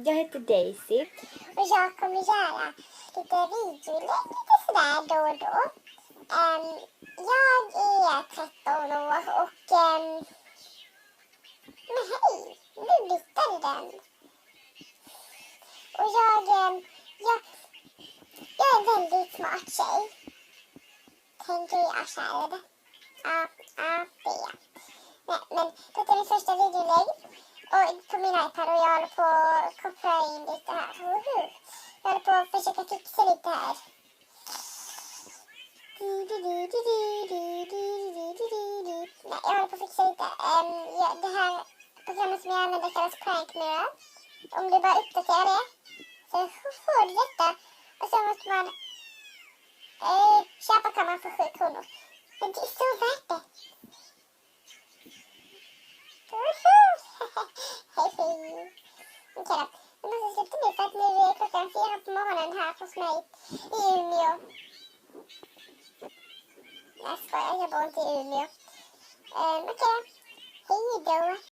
Jag heter Daisy. Och jag kommer göra lite videoinlägg lite sådär då och då. Jag är 13 år och... men hej, nu bytte den. Och jag är en väldigt smart tjej. Tänker jag själv. Ja, det är jag. Nej, men detta är min första videoinlägg. Och på min iPad och jag håller på att koppla in lite här. Jag håller på att försöka fixa lite här. Nej, jag håller på att fixa lite. Det här programmet som jag använder kallas Prank Mirror. Om du bara uppdaterar det så får du detta. Och så måste man köpa kameran för 7 kronor. Men det är så värt det. Hej hej. Okej då. Jag måste sluta nu för att nu är klockan 4 på morgonen här hos mig i Umeå. Jag skojar, jag bor inte i Umeå. Okej då. Hej då.